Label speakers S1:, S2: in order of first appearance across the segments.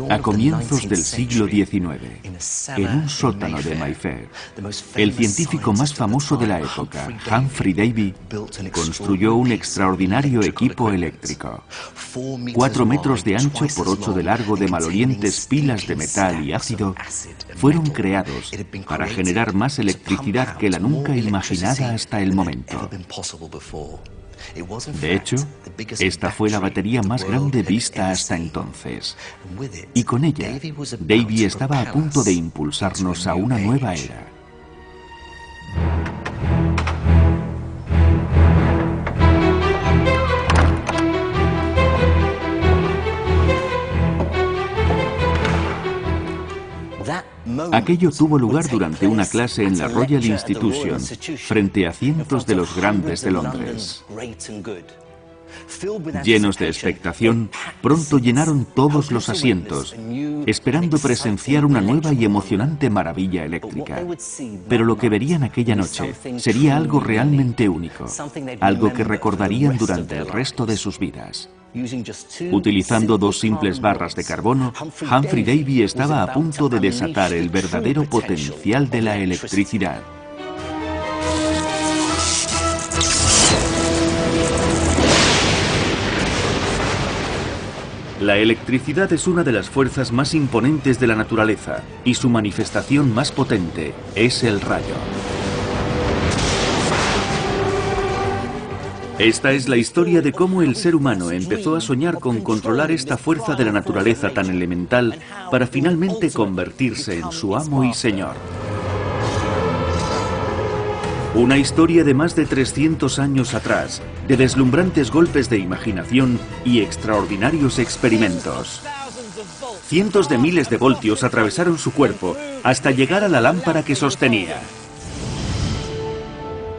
S1: A comienzos del siglo XIX, en un sótano de Mayfair, el científico más famoso de la época, Humphrey Davy, construyó un extraordinario equipo eléctrico. 4 metros de ancho por 8 de largo de malolientes pilas de metal y ácido fueron creados para generar más electricidad que la nunca imaginada hasta el momento. De hecho, esta fue la batería más grande vista hasta entonces. Y con ella, Davy estaba a punto de impulsarnos a una nueva era. Aquello tuvo lugar durante una clase en la Royal Institution, frente a cientos de los grandes de Londres. Llenos de expectación, pronto llenaron todos los asientos, esperando presenciar una nueva y emocionante maravilla eléctrica. Pero lo que verían aquella noche sería algo realmente único, algo que recordarían durante el resto de sus vidas. Utilizando 2 simples barras de carbono, Humphrey Davy estaba a punto de desatar el verdadero potencial de la electricidad. La electricidad es una de las fuerzas más imponentes de la naturaleza, y su manifestación más potente es el rayo. Esta es la historia de cómo el ser humano empezó a soñar con controlar esta fuerza de la naturaleza tan elemental para finalmente convertirse en su amo y señor. Una historia de más de 300 años atrás, de deslumbrantes golpes de imaginación y extraordinarios experimentos. Cientos de miles de voltios atravesaron su cuerpo hasta llegar a la lámpara que sostenía.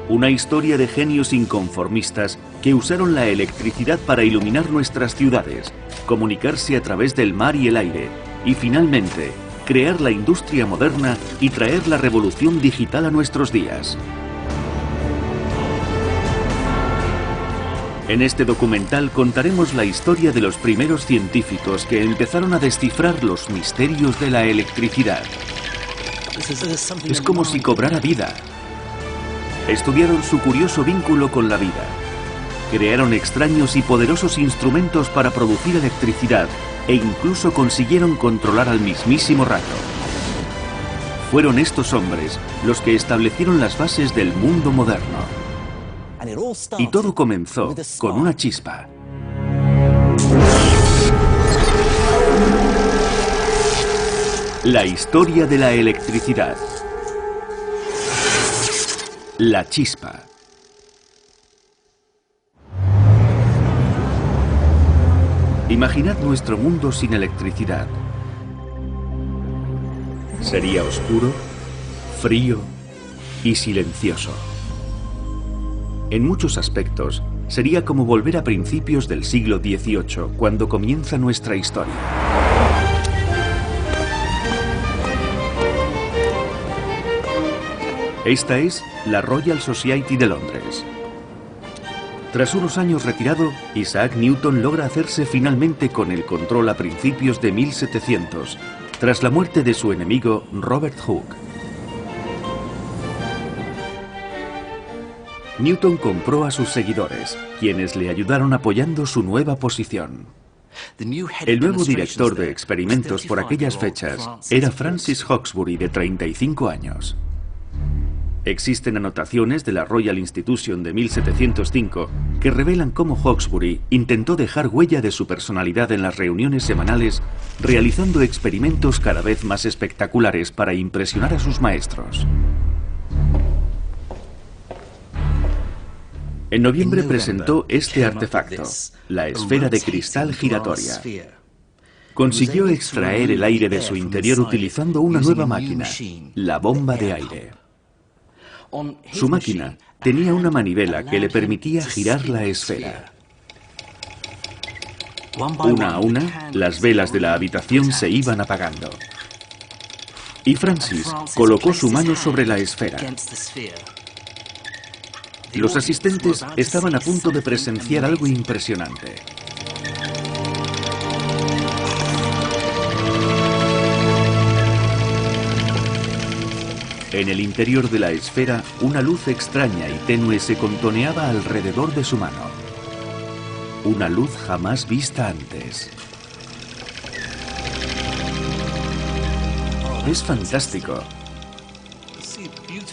S1: Una historia de genios inconformistas que usaron la electricidad para iluminar nuestras ciudades, comunicarse a través del mar y el aire, y finalmente, crear la industria moderna y traer la revolución digital a nuestros días. En este documental contaremos la historia de los primeros científicos que empezaron a descifrar los misterios de la electricidad. Es como si cobrara vida. Estudiaron su curioso vínculo con la vida. Crearon extraños y poderosos instrumentos para producir electricidad e incluso consiguieron controlar al mismísimo rayo. Fueron estos hombres los que establecieron las bases del mundo moderno. Y todo comenzó con una chispa. La historia de la electricidad. La chispa. Imaginad nuestro mundo sin electricidad. Sería oscuro, frío y silencioso. En muchos aspectos, sería como volver a principios del siglo XVIII, cuando comienza nuestra historia. Esta es la Royal Society de Londres. Tras unos años retirado, Isaac Newton logra hacerse finalmente con el control a principios de 1700, tras la muerte de su enemigo Robert Hooke. Newton compró a sus seguidores, quienes le ayudaron apoyando su nueva posición. El nuevo director de experimentos por aquellas fechas era Francis Hawkesbury, de 35 años. Existen anotaciones de la Royal Institution de 1705 que revelan cómo Hawkesbury intentó dejar huella de su personalidad en las reuniones semanales, realizando experimentos cada vez más espectaculares para impresionar a sus maestros. En noviembre presentó este artefacto, la esfera de cristal giratoria. Consiguió extraer el aire de su interior utilizando una nueva máquina, la bomba de aire. Su máquina tenía una manivela que le permitía girar la esfera. Una a una, las velas de la habitación se iban apagando. Y Francis colocó su mano sobre la esfera. Los asistentes estaban a punto de presenciar algo impresionante. En el interior de la esfera, una luz extraña y tenue se contoneaba alrededor de su mano. Una luz jamás vista antes. Es fantástico.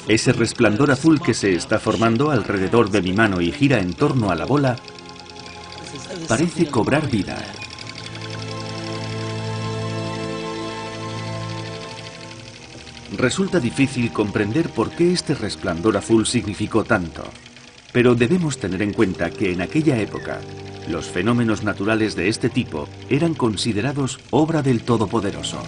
S1: Ese resplandor azul que se está formando alrededor de mi mano y gira en torno a la bola parece cobrar vida. Resulta difícil comprender por qué este resplandor azul significó tanto, pero debemos tener en cuenta que en aquella época los fenómenos naturales de este tipo eran considerados obra del Todopoderoso.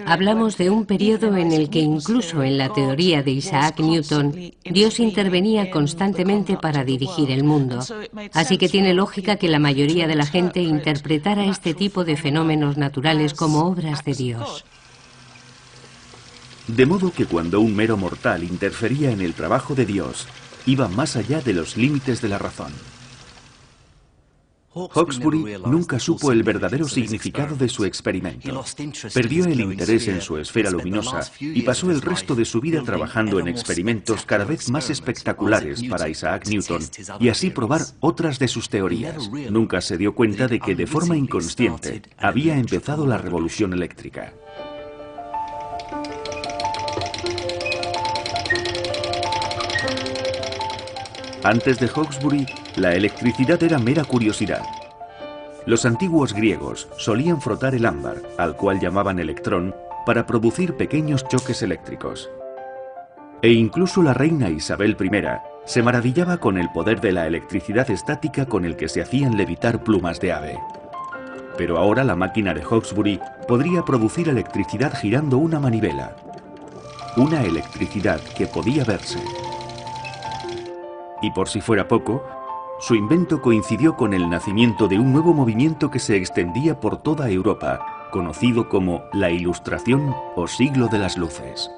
S2: Hablamos de un periodo en el que incluso en la teoría de Isaac Newton, Dios intervenía constantemente para dirigir el mundo. Así que tiene lógica que la mayoría de la gente interpretara este tipo de fenómenos naturales como obras de Dios.
S1: De modo que cuando un mero mortal interfería en el trabajo de Dios, iba más allá de los límites de la razón. Hawkesbury nunca supo el verdadero significado de su experimento. Perdió el interés en su esfera luminosa y pasó el resto de su vida trabajando en experimentos cada vez más espectaculares para Isaac Newton y así probar otras de sus teorías. Nunca se dio cuenta de que de forma inconsciente había empezado la revolución eléctrica. Antes de Hawkesbury, la electricidad era mera curiosidad. Los antiguos griegos solían frotar el ámbar, al cual llamaban electrón, para producir pequeños choques eléctricos. E incluso la reina Isabel I se maravillaba con el poder de la electricidad estática con el que se hacían levitar plumas de ave. Pero ahora la máquina de Hawkesbury podría producir electricidad girando una manivela. Una electricidad que podía verse. Y por si fuera poco, su invento coincidió con el nacimiento de un nuevo movimiento que se extendía por toda Europa, conocido como la Ilustración o Siglo de las Luces.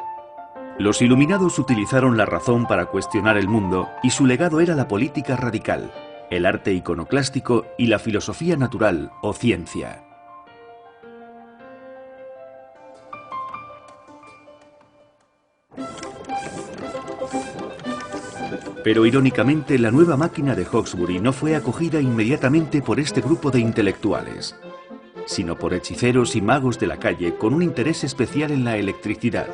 S1: Los iluminados utilizaron la razón para cuestionar el mundo y su legado era la política radical, el arte iconoclástico y la filosofía natural o ciencia. Pero irónicamente, la nueva máquina de Hawkesbury no fue acogida inmediatamente por este grupo de intelectuales, sino por hechiceros y magos de la calle con un interés especial en la electricidad,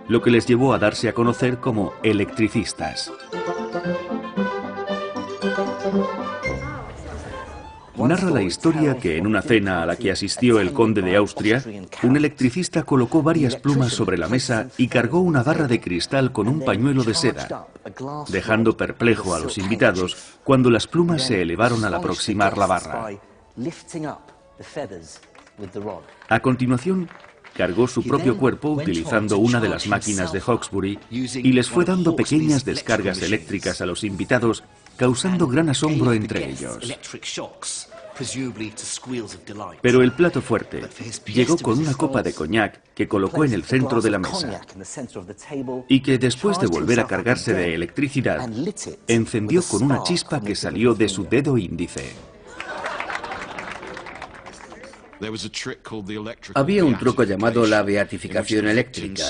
S1: lo que les llevó a darse a conocer como electricistas. Narra la historia que en una cena a la que asistió el conde de Austria, un electricista colocó varias plumas sobre la mesa y cargó una barra de cristal con un pañuelo de seda, dejando perplejo a los invitados cuando las plumas se elevaron al aproximar la barra. A continuación, cargó su propio cuerpo utilizando una de las máquinas de Hawkesbury y les fue dando pequeñas descargas eléctricas a los invitados, causando gran asombro entre ellos. Pero el plato fuerte llegó con una copa de coñac que colocó en el centro de la mesa y que, después de volver a cargarse de electricidad, encendió con una chispa que salió de su dedo índice.
S3: Había un truco llamado la beatificación eléctrica,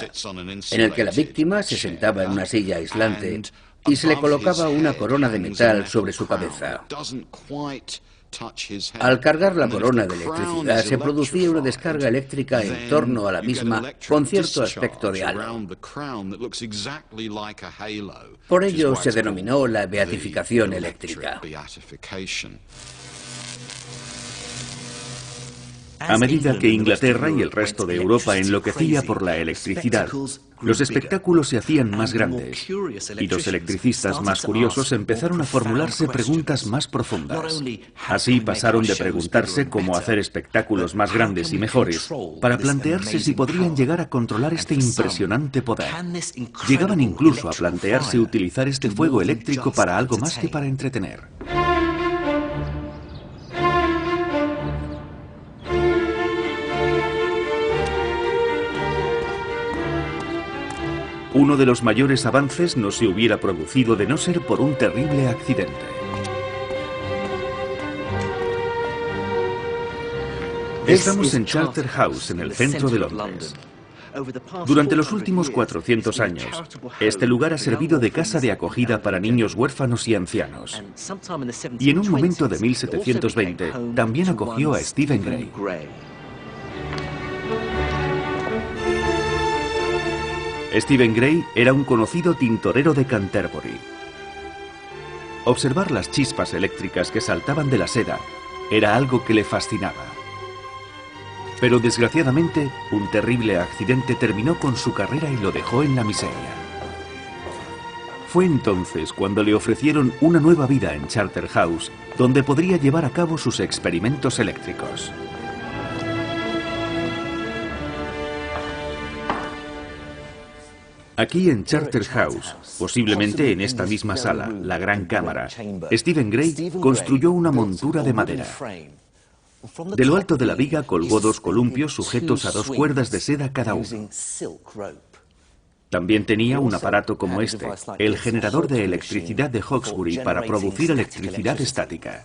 S3: en el que la víctima se sentaba en una silla aislante y se le colocaba una corona de metal sobre su cabeza. Al cargar la corona de electricidad se producía una descarga eléctrica en torno a la misma con cierto aspecto de halo. Por ello se denominó la beatificación eléctrica.
S1: A medida que Inglaterra y el resto de Europa enloquecía por la electricidad, los espectáculos se hacían más grandes y los electricistas más curiosos empezaron a formularse preguntas más profundas. Así pasaron de preguntarse cómo hacer espectáculos más grandes y mejores para plantearse si podrían llegar a controlar este impresionante poder. Llegaban incluso a plantearse utilizar este fuego eléctrico para algo más que para entretener. Uno de los mayores avances no se hubiera producido de no ser por un terrible accidente. Estamos en Charterhouse, en el centro de Londres. Durante los últimos 400 años, este lugar ha servido de casa de acogida para niños huérfanos y ancianos. Y en un momento de 1720 también acogió a Stephen Gray. Stephen Gray era un conocido tintorero de Canterbury. Observar las chispas eléctricas que saltaban de la seda era algo que le fascinaba. Pero desgraciadamente, un terrible accidente terminó con su carrera y lo dejó en la miseria. Fue entonces cuando le ofrecieron una nueva vida en Charterhouse, donde podría llevar a cabo sus experimentos eléctricos. Aquí en Charterhouse, posiblemente en esta misma sala, la Gran Cámara, Stephen Gray construyó una montura de madera. De lo alto de la viga colgó 2 columpios sujetos a 2 cuerdas de seda cada uno. También tenía un aparato como este, el generador de electricidad de Hawkesbury, para producir electricidad estática.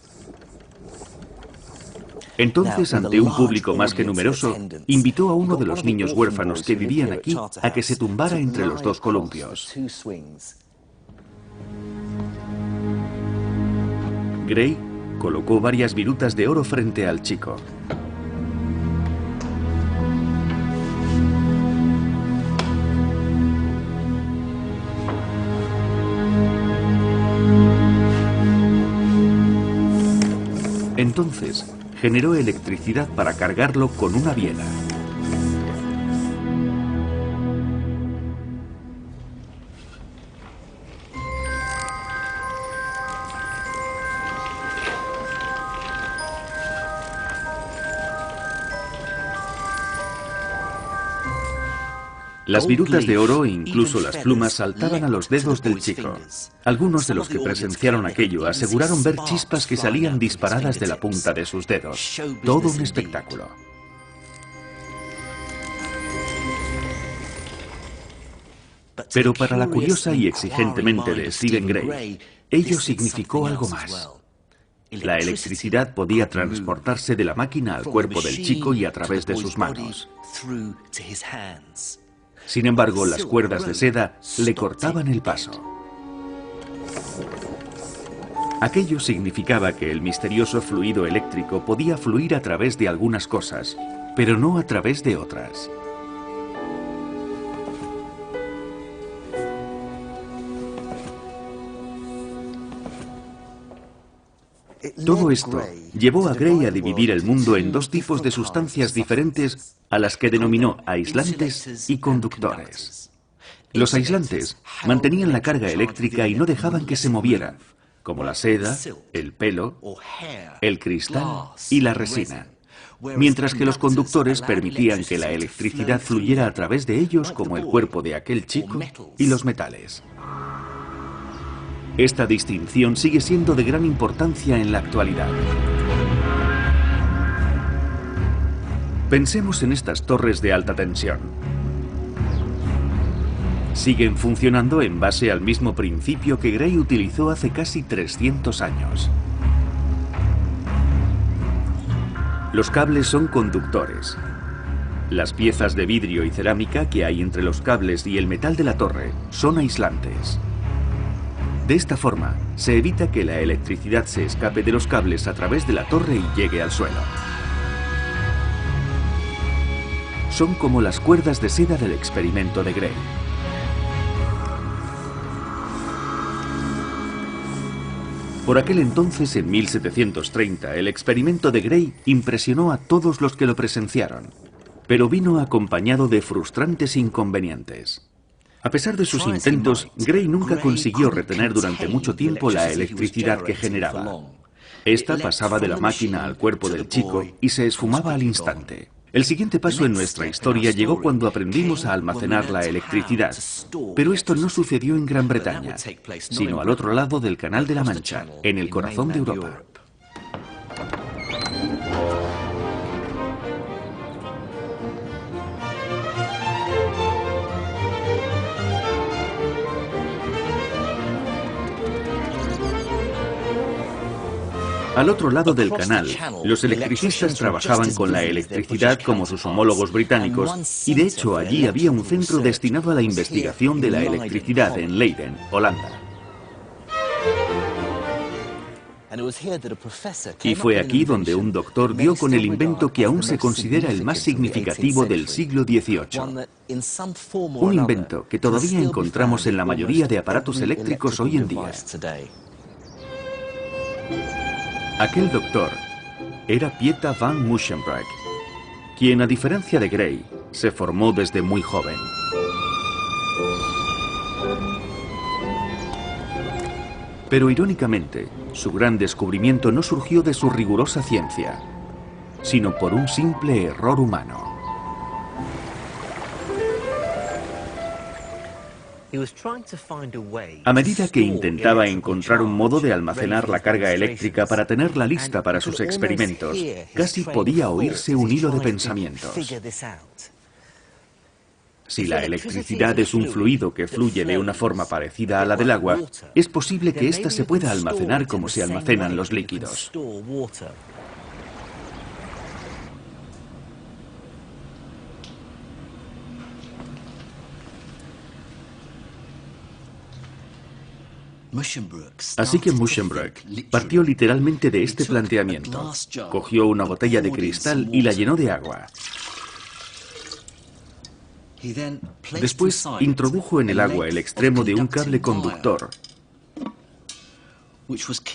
S1: Entonces, ante un público más que numeroso, invitó a uno de los niños huérfanos que vivían aquí a que se tumbara entre los 2 columpios. Gray colocó varias virutas de oro frente al chico. Entonces, generó electricidad para cargarlo con una biela. Las virutas de oro e incluso las plumas saltaban a los dedos del chico. Algunos de los que presenciaron aquello aseguraron ver chispas que salían disparadas de la punta de sus dedos. Todo un espectáculo. Pero para la curiosa y exigente mente de Stephen Gray, ello significó algo más. La electricidad podía transportarse de la máquina al cuerpo del chico y a través de sus manos. Sin embargo, las cuerdas de seda le cortaban el paso. Aquello significaba que el misterioso fluido eléctrico podía fluir a través de algunas cosas, pero no a través de otras. Todo esto llevó a Gray a dividir el mundo en 2 tipos de sustancias diferentes a las que denominó aislantes y conductores. Los aislantes mantenían la carga eléctrica y no dejaban que se moviera, como la seda, el pelo, el cristal y la resina, mientras que los conductores permitían que la electricidad fluyera a través de ellos, como el cuerpo de aquel chico y los metales. Esta distinción sigue siendo de gran importancia en la actualidad. Pensemos en estas torres de alta tensión. Siguen funcionando en base al mismo principio que Gray utilizó hace casi 300 años. Los cables son conductores. Las piezas de vidrio y cerámica que hay entre los cables y el metal de la torre son aislantes. De esta forma, se evita que la electricidad se escape de los cables a través de la torre y llegue al suelo. Son como las cuerdas de seda del experimento de Gray. Por aquel entonces, en 1730, el experimento de Gray impresionó a todos los que lo presenciaron, pero vino acompañado de frustrantes inconvenientes. A pesar de sus intentos, Gray nunca consiguió retener durante mucho tiempo la electricidad que generaba. Esta pasaba de la máquina al cuerpo del chico y se esfumaba al instante. El siguiente paso en nuestra historia llegó cuando aprendimos a almacenar la electricidad, pero esto no sucedió en Gran Bretaña, sino al otro lado del Canal de la Mancha, en el corazón de Europa. Al otro lado del canal, los electricistas trabajaban con la electricidad como sus homólogos británicos, y de hecho allí había un centro destinado a la investigación de la electricidad en Leiden, Holanda. Y fue aquí donde un doctor dio con el invento que aún se considera el más significativo del siglo XVIII. Un invento que todavía encontramos en la mayoría de aparatos eléctricos hoy en día. Aquel doctor era Pieter van Musschenbroek, quien, a diferencia de Gray, se formó desde muy joven. Pero irónicamente, su gran descubrimiento no surgió de su rigurosa ciencia, sino por un simple error humano. A medida que intentaba encontrar un modo de almacenar la carga eléctrica para tenerla lista para sus experimentos, casi podía oírse un hilo de pensamientos. Si la electricidad es un fluido que fluye de una forma parecida a la del agua, es posible que ésta se pueda almacenar como se almacenan los líquidos. Así que Musschenbroek partió literalmente de este planteamiento. Cogió una botella de cristal y la llenó de agua. Después introdujo en el agua el extremo de un cable conductor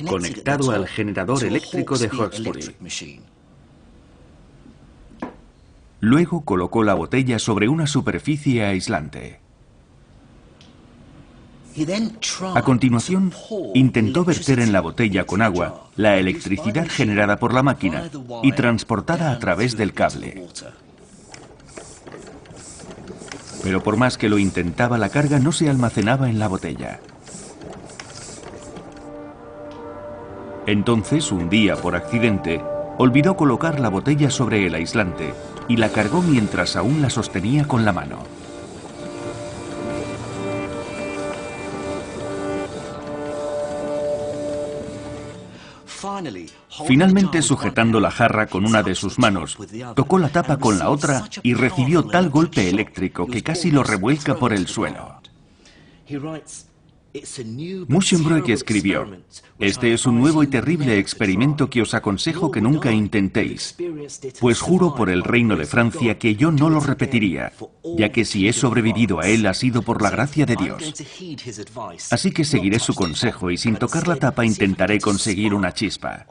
S1: conectado al generador eléctrico de Hawkesbury. Luego colocó la botella sobre una superficie aislante. A continuación, intentó verter en la botella con agua la electricidad generada por la máquina y transportada a través del cable. Pero por más que lo intentaba, la carga no se almacenaba en la botella. Entonces, un día, por accidente, olvidó colocar la botella sobre el aislante y la cargó mientras aún la sostenía con la mano. Finalmente, sujetando la jarra con una de sus manos, tocó la tapa con la otra y recibió tal golpe eléctrico que casi lo revuelca por el suelo. Musschenbroek escribió: "Este es un nuevo y terrible experimento que os aconsejo que nunca intentéis, pues juro por el reino de Francia que yo no lo repetiría, ya que si he sobrevivido a él ha sido por la gracia de Dios. Así que seguiré su consejo y sin tocar la tapa intentaré conseguir una chispa".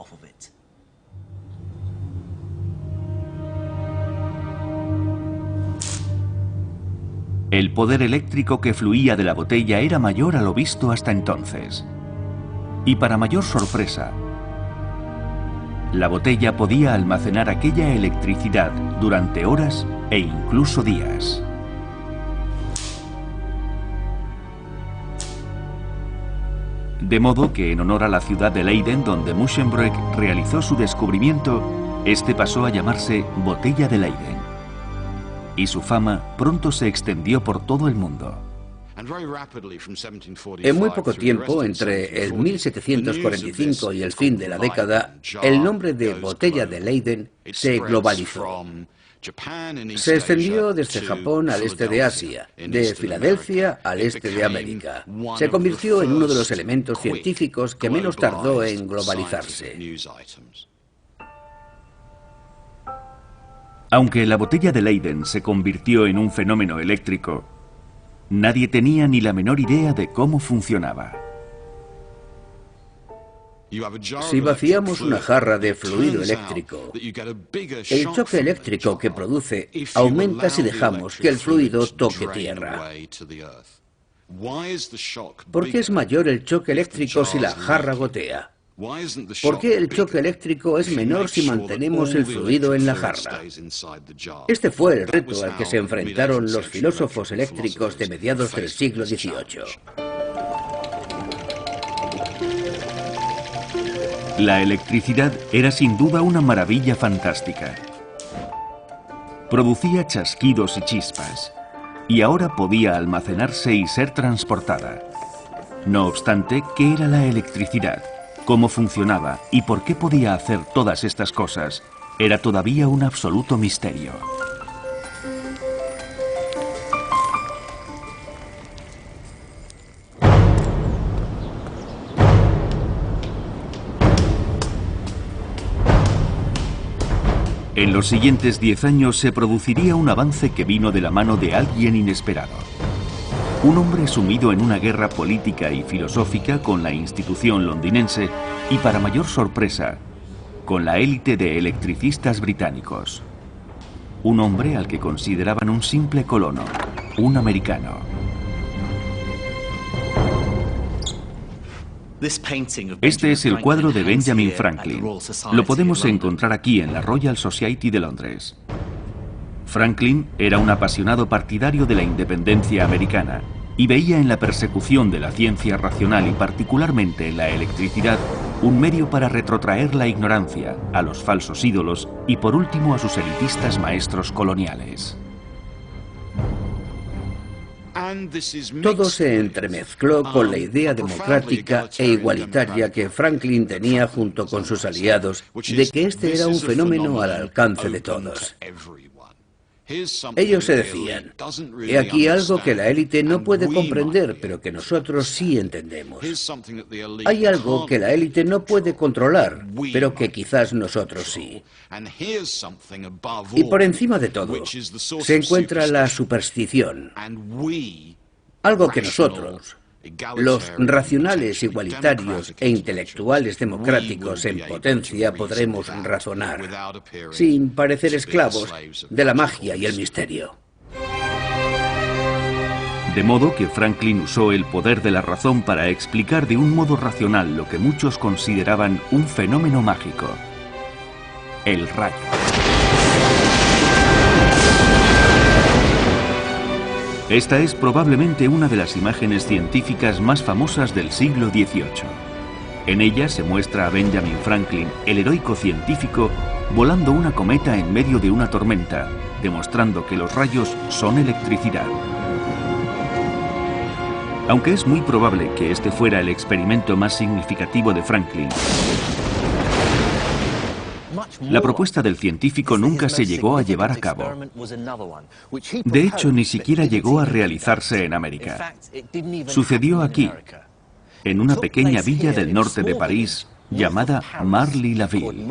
S1: El poder eléctrico que fluía de la botella era mayor a lo visto hasta entonces. Y para mayor sorpresa, la botella podía almacenar aquella electricidad durante horas e incluso días. De modo que, en honor a la ciudad de Leiden, donde Musschenbroek realizó su descubrimiento, este pasó a llamarse Botella de Leiden. Y su fama pronto se extendió por todo el mundo.
S3: En muy poco tiempo, entre el 1745 y el fin de la década, el nombre de Botella de Leiden se globalizó. Se extendió desde Japón al este de Asia, de Filadelfia al este de América. Se convirtió en uno de los elementos científicos que menos tardó en globalizarse.
S1: Aunque la botella de Leiden se convirtió en un fenómeno eléctrico, nadie tenía ni la menor idea de cómo funcionaba.
S3: Si vaciamos una jarra de fluido eléctrico, el choque eléctrico que produce aumenta si dejamos que el fluido toque tierra. ¿Por qué es mayor el choque eléctrico si la jarra gotea? ¿Por qué el choque eléctrico es menor si mantenemos el fluido en la jarra? Este fue el reto al que se enfrentaron los filósofos eléctricos de mediados del siglo XVIII.
S1: La electricidad era sin duda una maravilla fantástica. Producía chasquidos y chispas, y ahora podía almacenarse y ser transportada. No obstante, ¿qué era la electricidad? Cómo funcionaba y por qué podía hacer todas estas cosas era todavía un absoluto misterio. En los siguientes 10 años se produciría un avance que vino de la mano de alguien inesperado. Un hombre sumido en una guerra política y filosófica con la institución londinense y, para mayor sorpresa, con la élite de electricistas británicos. Un hombre al que consideraban un simple colono, un americano. Este es el cuadro de Benjamin Franklin. Lo podemos encontrar aquí en la Royal Society de Londres. Franklin era un apasionado partidario de la independencia americana y veía en la persecución de la ciencia racional y particularmente en la electricidad un medio para retrotraer la ignorancia, a los falsos ídolos y por último a sus elitistas maestros coloniales.
S3: Todo se entremezcló con la idea democrática e igualitaria que Franklin tenía junto con sus aliados de que este era un fenómeno al alcance de todos. Ellos se decían, he aquí algo que la élite no puede comprender, pero que nosotros sí entendemos. Hay algo que la élite no puede controlar, pero que quizás nosotros sí. Y por encima de todo, se encuentra la superstición, algo que nosotros, los racionales, igualitarios e intelectuales democráticos en potencia podremos razonar, sin parecer esclavos de la magia y el misterio.
S1: De modo que Franklin usó el poder de la razón para explicar de un modo racional lo que muchos consideraban un fenómeno mágico: el rayo. Esta es probablemente una de las imágenes científicas más famosas del siglo XVIII. En ella se muestra a Benjamin Franklin, el heroico científico, volando una cometa en medio de una tormenta, demostrando que los rayos son electricidad. Aunque es muy probable que este fuera el experimento más significativo de Franklin, la propuesta del científico nunca se llegó a llevar a cabo. De hecho, ni siquiera llegó a realizarse en América. Sucedió aquí, en una pequeña villa del norte de París llamada Marly-la-Ville.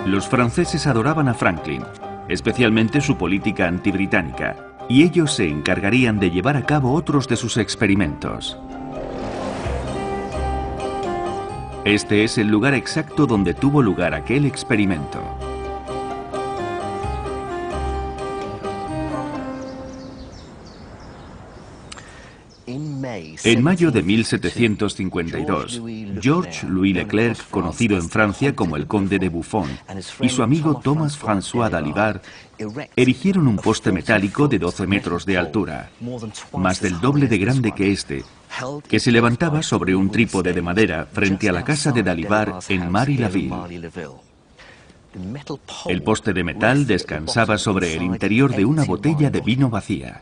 S1: Los franceses adoraban a Franklin, especialmente su política antibritánica, y ellos se encargarían de llevar a cabo otros de sus experimentos. Este es el lugar exacto donde tuvo lugar aquel experimento. En mayo de 1752, Georges Louis Leclerc, conocido en Francia como el Conde de Buffon, y su amigo Thomas François d'Alibar erigieron un poste metálico de 12 metros de altura, más del doble de grande que este, que se levantaba sobre un trípode de madera frente a la casa de d'Alibar en Marly-la-Ville. El poste de metal descansaba sobre el interior de una botella de vino vacía.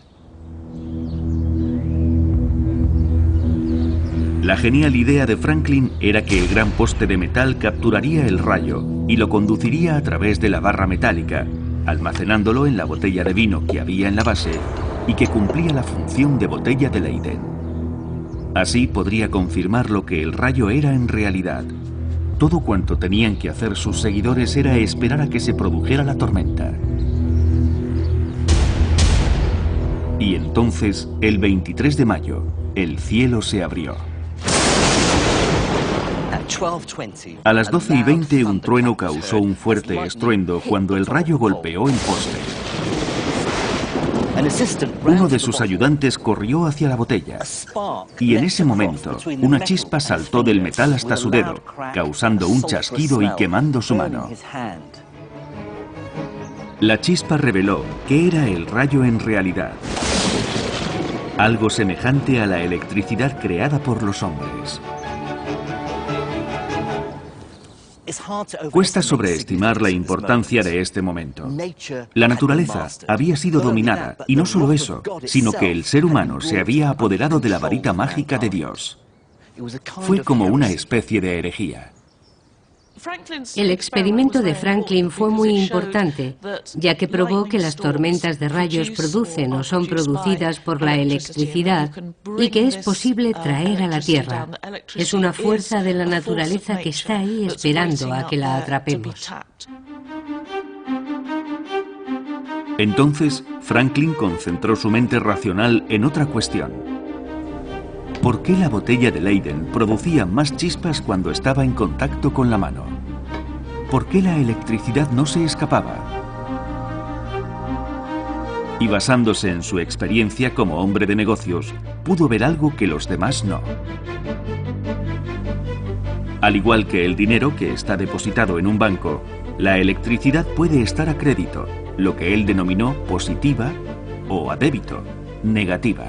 S1: La genial idea de Franklin era que el gran poste de metal capturaría el rayo y lo conduciría a través de la barra metálica, almacenándolo en la botella de vino que había en la base y que cumplía la función de botella de Leyden. Así podría confirmar lo que el rayo era en realidad. Todo cuanto tenían que hacer sus seguidores era esperar a que se produjera la tormenta. Y entonces, el 23 de mayo, el cielo se abrió. A las 12:20 un trueno causó un fuerte estruendo cuando el rayo golpeó el poste. Uno de sus ayudantes corrió hacia la botella y en ese momento una chispa saltó del metal hasta su dedo, causando un chasquido y quemando su mano. La chispa reveló que era el rayo en realidad, algo semejante a la electricidad creada por los hombres. Cuesta sobreestimar la importancia de este momento. La naturaleza había sido dominada, y no solo eso, sino que el ser humano se había apoderado de la varita mágica de Dios. Fue como una especie de herejía.
S2: El experimento de Franklin fue muy importante, ya que probó que las tormentas de rayos producen o son producidas por la electricidad y que es posible traer a la Tierra. Es una fuerza de la naturaleza que está ahí esperando a que la atrapemos.
S1: Entonces, Franklin concentró su mente racional en otra cuestión. ¿Por qué la botella de Leyden producía más chispas cuando estaba en contacto con la mano? ¿Por qué la electricidad no se escapaba? Y basándose en su experiencia como hombre de negocios, pudo ver algo que los demás no. Al igual que el dinero que está depositado en un banco, la electricidad puede estar a crédito, lo que él denominó positiva, o a débito, negativa.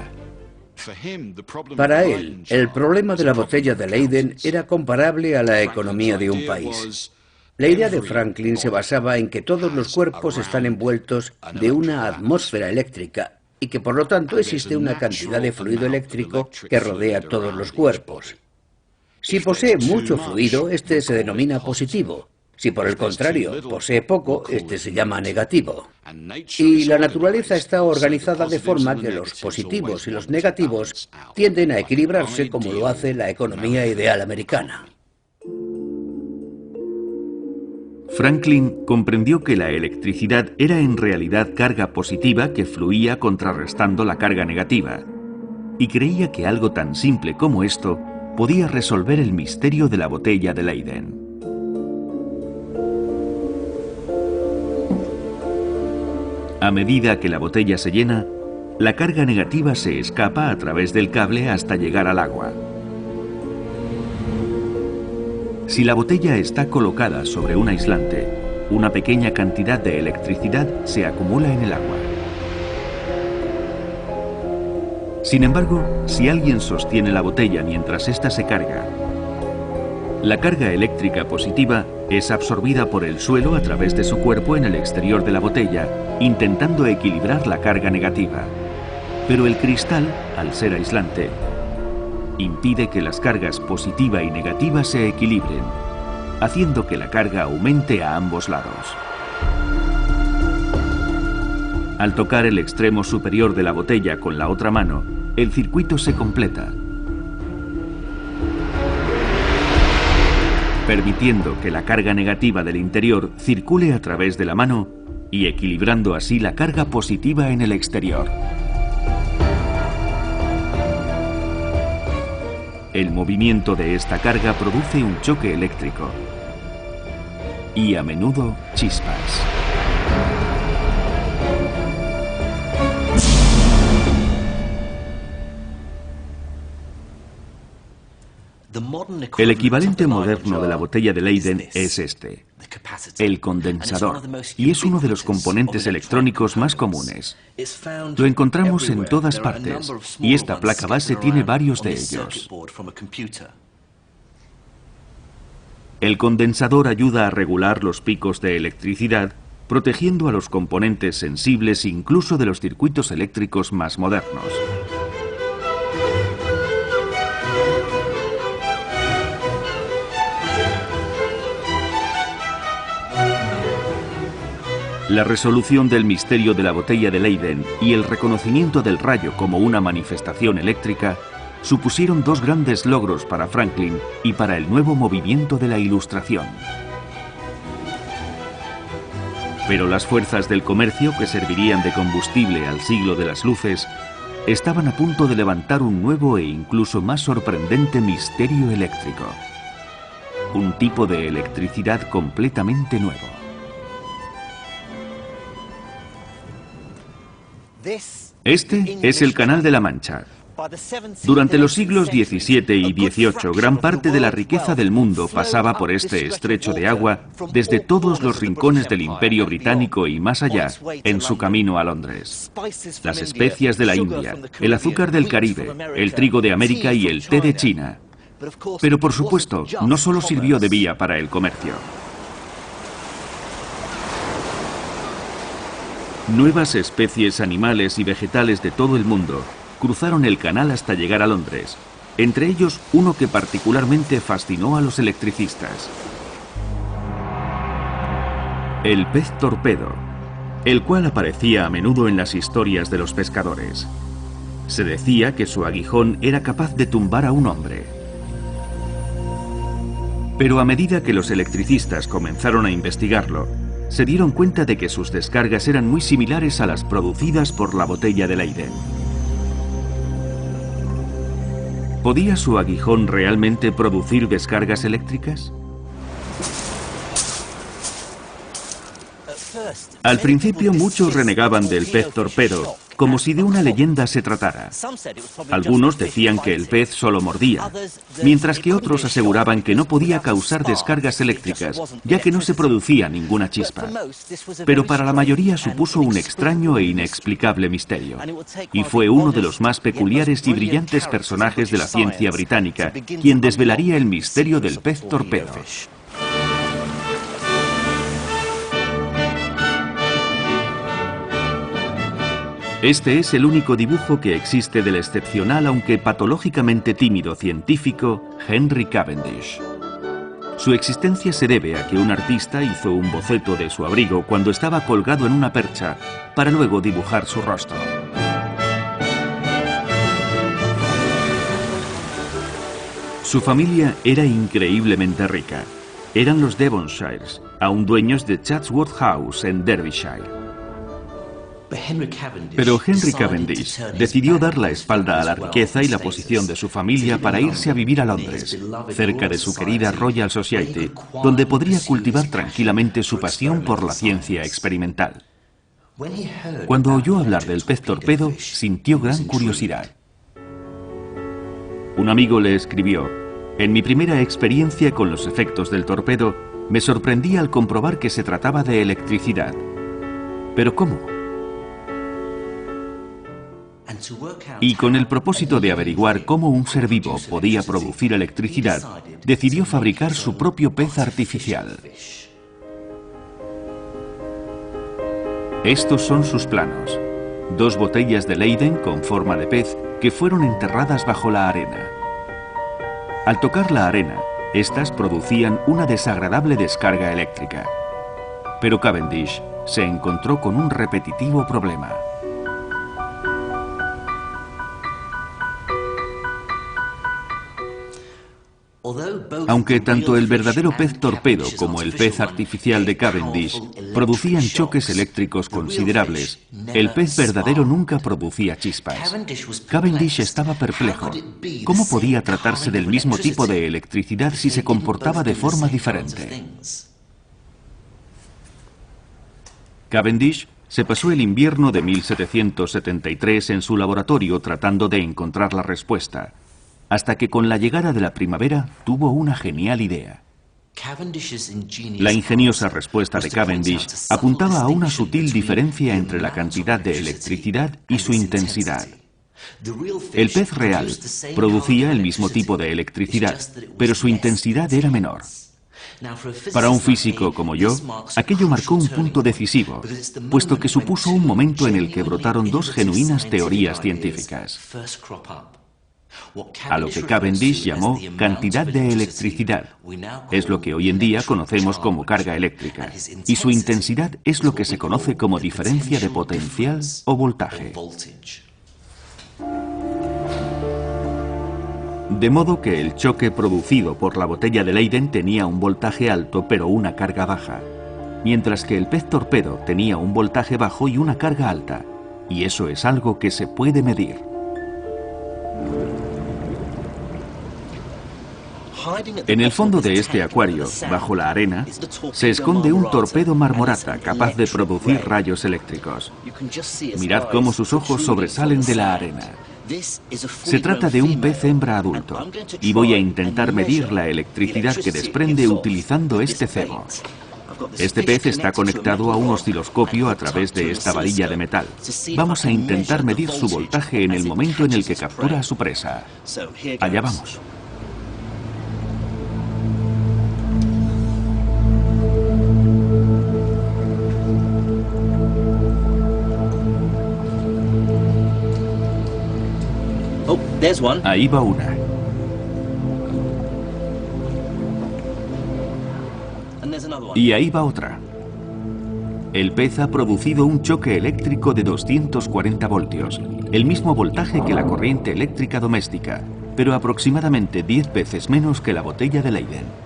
S3: Para él, el problema de la botella de Leyden era comparable a la economía de un país. La idea de Franklin se basaba en que todos los cuerpos están envueltos de una atmósfera eléctrica y que por lo tanto existe una cantidad de fluido eléctrico que rodea todos los cuerpos. Si posee mucho fluido, este se denomina positivo. Si por el contrario posee poco, este se llama negativo. Y la naturaleza está organizada de forma que los positivos y los negativos tienden a equilibrarse como lo hace la economía ideal americana.
S1: Franklin comprendió que la electricidad era en realidad carga positiva que fluía contrarrestando la carga negativa, y creía que algo tan simple como esto podía resolver el misterio de la botella de Leyden. A medida que la botella se llena, la carga negativa se escapa a través del cable hasta llegar al agua. Si la botella está colocada sobre un aislante, una pequeña cantidad de electricidad se acumula en el agua. Sin embargo, si alguien sostiene la botella mientras ésta se carga, la carga eléctrica positiva es absorbida por el suelo a través de su cuerpo en el exterior de la botella, intentando equilibrar la carga negativa. Pero el cristal, al ser aislante, impide que las cargas positiva y negativa se equilibren, haciendo que la carga aumente a ambos lados. Al tocar el extremo superior de la botella con la otra mano, el circuito se completa, permitiendo que la carga negativa del interior circule a través de la mano y equilibrando así la carga positiva en el exterior. El movimiento de esta carga produce un choque eléctrico y a menudo chispas. El equivalente moderno de la botella de Leyden es este, el condensador, y es uno de los componentes electrónicos más comunes. Lo encontramos en todas partes, y esta placa base tiene varios de ellos. El condensador ayuda a regular los picos de electricidad, protegiendo a los componentes sensibles incluso de los circuitos eléctricos más modernos. La resolución del misterio de la botella de Leyden y el reconocimiento del rayo como una manifestación eléctrica supusieron dos grandes logros para Franklin y para el nuevo movimiento de la Ilustración. Pero las fuerzas del comercio que servirían de combustible al siglo de las luces estaban a punto de levantar un nuevo e incluso más sorprendente misterio eléctrico. Un tipo de electricidad completamente nuevo. Este es el Canal de la Mancha. Durante los siglos XVII y XVIII, gran parte de la riqueza del mundo pasaba por este estrecho de agua desde todos los rincones del Imperio Británico y más allá, en su camino a Londres. Las especias de la India, el azúcar del Caribe, el trigo de América y el té de China. Pero por supuesto, no solo sirvió de vía para el comercio. Nuevas especies animales y vegetales de todo el mundo cruzaron el canal hasta llegar a Londres, entre ellos uno que particularmente fascinó a los electricistas. El pez torpedo, el cual aparecía a menudo en las historias de los pescadores. Se decía que su aguijón era capaz de tumbar a un hombre. Pero a medida que los electricistas comenzaron a investigarlo, se dieron cuenta de que sus descargas eran muy similares a las producidas por la botella de Leyden. ¿Podía su aguijón realmente producir descargas eléctricas? Al principio muchos renegaban del pez torpedo, como si de una leyenda se tratara. Algunos decían que el pez solo mordía, mientras que otros aseguraban que no podía causar descargas eléctricas, ya que no se producía ninguna chispa. Pero para la mayoría supuso un extraño e inexplicable misterio, y fue uno de los más peculiares y brillantes personajes de la ciencia británica quien desvelaría el misterio del pez torpedo. Este es el único dibujo que existe del excepcional, aunque patológicamente tímido científico, Henry Cavendish. Su existencia se debe a que un artista hizo un boceto de su abrigo cuando estaba colgado en una percha, para luego dibujar su rostro. Su familia era increíblemente rica. Eran los Devonshires, aún dueños de Chatsworth House en Derbyshire. Pero Henry Cavendish decidió dar la espalda a la riqueza y la posición de su familia para irse a vivir a Londres, cerca de su querida Royal Society, donde podría cultivar tranquilamente su pasión por la ciencia experimental. Cuando oyó hablar del pez torpedo, sintió gran curiosidad. Un amigo le escribió: «En mi primera experiencia con los efectos del torpedo, me sorprendí al comprobar que se trataba de electricidad. ¿Pero cómo?». Y con el propósito de averiguar cómo un ser vivo podía producir electricidad, decidió fabricar su propio pez artificial. Estos son sus planos: 2 botellas de Leyden con forma de pez que fueron enterradas bajo la arena. Al tocar la arena, estas producían una desagradable descarga eléctrica. Pero Cavendish se encontró con un repetitivo problema. Aunque tanto el verdadero pez torpedo como el pez artificial de Cavendish producían choques eléctricos considerables, el pez verdadero nunca producía chispas. Cavendish estaba perplejo. ¿Cómo podía tratarse del mismo tipo de electricidad si se comportaba de forma diferente? Cavendish se pasó el invierno de 1773 en su laboratorio tratando de encontrar la respuesta, hasta que con la llegada de la primavera tuvo una genial idea. La ingeniosa respuesta de Cavendish apuntaba a una sutil diferencia entre la cantidad de electricidad y su intensidad. El pez real producía el mismo tipo de electricidad, pero su intensidad era menor. Para un físico como yo, aquello marcó un punto decisivo, puesto que supuso un momento en el que brotaron 2 genuinas teorías científicas. A lo que Cavendish llamó cantidad de electricidad, es lo que hoy en día conocemos como carga eléctrica, y su intensidad es lo que se conoce como diferencia de potencial o voltaje. De modo que el choque producido por la botella de Leyden tenía un voltaje alto pero una carga baja, mientras que el pez torpedo tenía un voltaje bajo y una carga alta, y eso es algo que se puede medir. En el fondo de este acuario, bajo la arena, se esconde un torpedo marmorata capaz de producir rayos eléctricos. Mirad cómo sus ojos sobresalen de la arena. Se trata de un pez hembra adulto, y voy a intentar medir la electricidad que desprende utilizando este cebo. Este pez está conectado a un osciloscopio a través de esta varilla de metal. Vamos a intentar medir su voltaje en el momento en el que captura a su presa. Allá vamos. Ahí va una. Y ahí va otra. El pez ha producido un choque eléctrico de 240 voltios, el mismo voltaje que la corriente eléctrica doméstica, pero aproximadamente 10 veces menos que la botella de Leyden.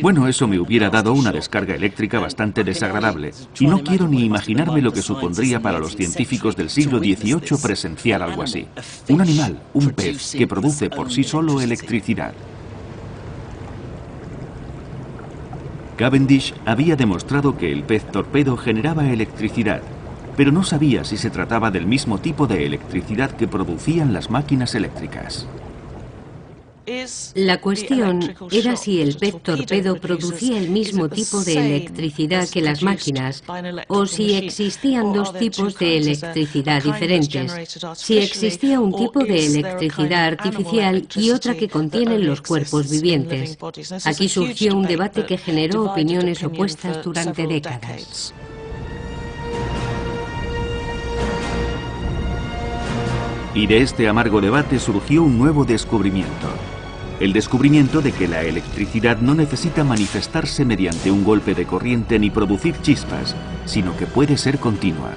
S1: Bueno, eso me hubiera dado una descarga eléctrica bastante desagradable, y no quiero ni imaginarme lo que supondría para los científicos del siglo XVIII presenciar algo así. Un animal, un pez, que produce por sí solo electricidad. Cavendish había demostrado que el pez torpedo generaba electricidad, pero no sabía si se trataba del mismo tipo de electricidad que producían las máquinas eléctricas.
S2: La cuestión era si el pez torpedo producía el mismo tipo de electricidad que las máquinas, o si existían dos tipos de electricidad diferentes, si existía un tipo de electricidad artificial y otra que contienen los cuerpos vivientes. Aquí surgió un debate que generó opiniones opuestas durante décadas.
S1: Y de este amargo debate surgió un nuevo descubrimiento. El descubrimiento de que la electricidad no necesita manifestarse mediante un golpe de corriente ni producir chispas, sino que puede ser continua.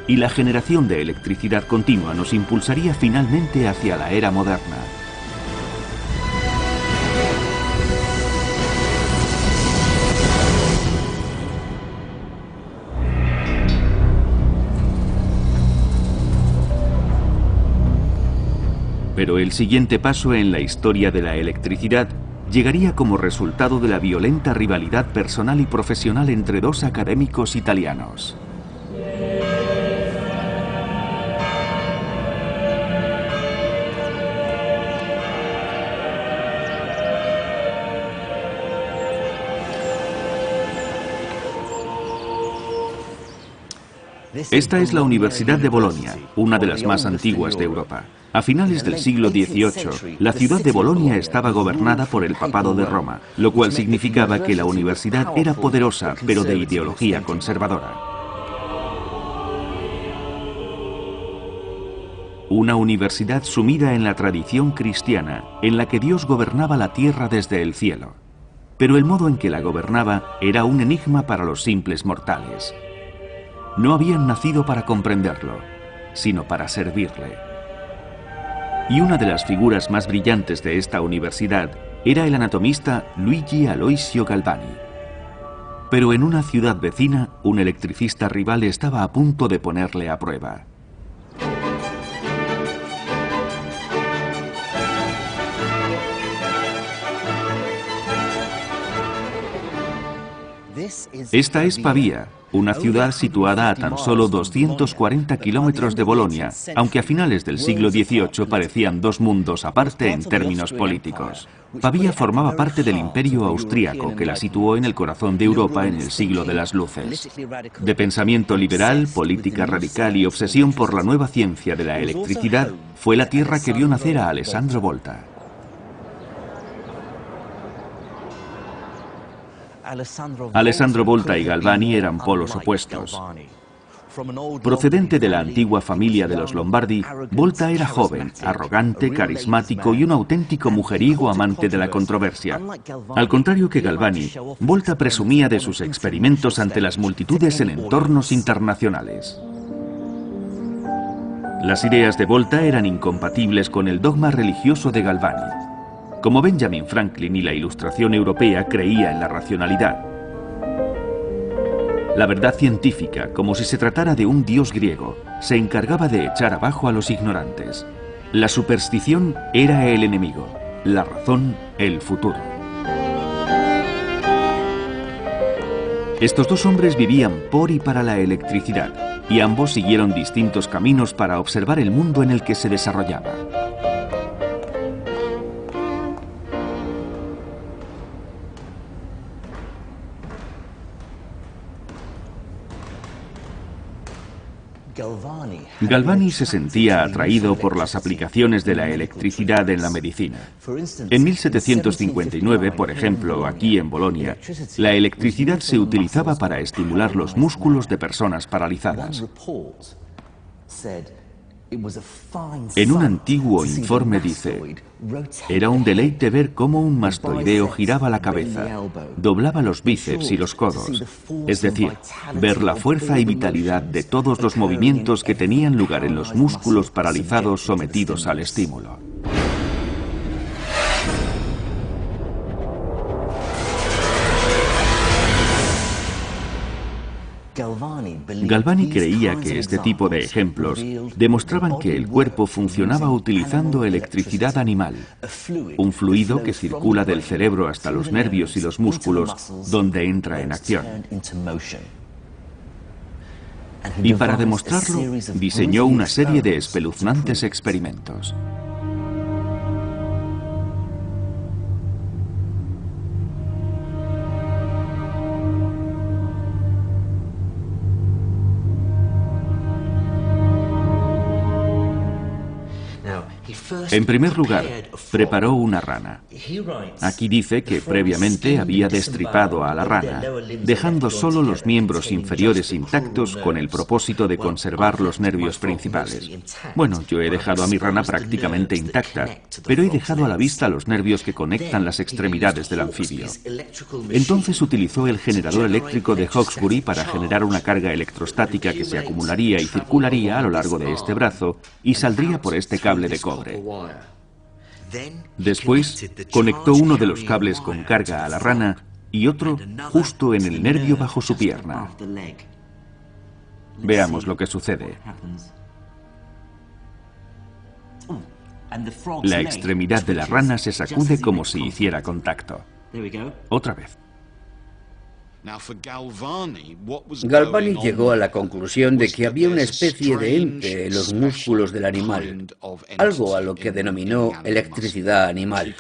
S1: Y la generación de electricidad continua nos impulsaría finalmente hacia la era moderna. Pero el siguiente paso en la historia de la electricidad llegaría como resultado de la violenta rivalidad personal y profesional entre dos académicos italianos. Esta es la Universidad de Bolonia, una de las más antiguas de Europa. A finales del siglo XVIII, la ciudad de Bolonia estaba gobernada por el Papado de Roma, lo cual significaba que la universidad era poderosa, pero de ideología conservadora. Una universidad sumida en la tradición cristiana, en la que Dios gobernaba la tierra desde el cielo. Pero el modo en que la gobernaba era un enigma para los simples mortales. No habían nacido para comprenderlo, sino para servirle. Y una de las figuras más brillantes de esta universidad era el anatomista Luigi Aloisio Galvani. Pero en una ciudad vecina, un electricista rival estaba a punto de ponerle a prueba. Esta es Pavía, una ciudad situada a tan solo 240 kilómetros de Bolonia, aunque a finales del siglo XVIII parecían dos mundos aparte en términos políticos. Pavía formaba parte del Imperio Austríaco, que la situó en el corazón de Europa en el siglo de las luces. De pensamiento liberal, política radical y obsesión por la nueva ciencia de la electricidad, fue la tierra que vio nacer a Alessandro Volta. Alessandro Volta y Galvani eran polos opuestos. Procedente de la antigua familia de los Lombardi, Volta era joven, arrogante, carismático y un auténtico mujeriego amante de la controversia. Al contrario que Galvani, Volta presumía de sus experimentos ante las multitudes en entornos internacionales. Las ideas de Volta eran incompatibles con el dogma religioso de Galvani. Como Benjamin Franklin y la Ilustración europea, creía en la racionalidad. La verdad científica, como si se tratara de un dios griego, se encargaba de echar abajo a los ignorantes. La superstición era el enemigo, la razón el futuro. Estos dos hombres vivían por y para la electricidad, y ambos siguieron distintos caminos para observar el mundo en el que se desarrollaba. Galvani se sentía atraído por las aplicaciones de la electricidad en la medicina. En 1759, por ejemplo, aquí en Bolonia, la electricidad se utilizaba para estimular los músculos de personas paralizadas. En un antiguo informe dice: era un deleite ver cómo un mastoideo giraba la cabeza, doblaba los bíceps y los codos, es decir, ver la fuerza y vitalidad de todos los movimientos que tenían lugar en los músculos paralizados sometidos al estímulo. Galvani creía que este tipo de ejemplos demostraban que el cuerpo funcionaba utilizando electricidad animal, un fluido que circula del cerebro hasta los nervios y los músculos, donde entra en acción. Y para demostrarlo, diseñó una serie de espeluznantes experimentos. En primer lugar, preparó una rana. Aquí dice que previamente había destripado a la rana, dejando solo los miembros inferiores intactos con el propósito de conservar los nervios principales. Bueno, yo he dejado a mi rana prácticamente intacta, pero he dejado a la vista los nervios que conectan las extremidades del anfibio. Entonces utilizó el generador eléctrico de Hawkesbury para generar una carga electrostática que se acumularía y circularía a lo largo de este brazo y saldría por este cable de cobre. Después, conectó uno de los cables con carga a la rana y otro justo en el nervio bajo su pierna. Veamos lo que sucede. La extremidad de la rana se sacude como si hiciera contacto. Otra vez.
S3: Galvani llegó a la conclusión de que había una especie de ente en los músculos del animal, algo a lo que denominó electricidad animal.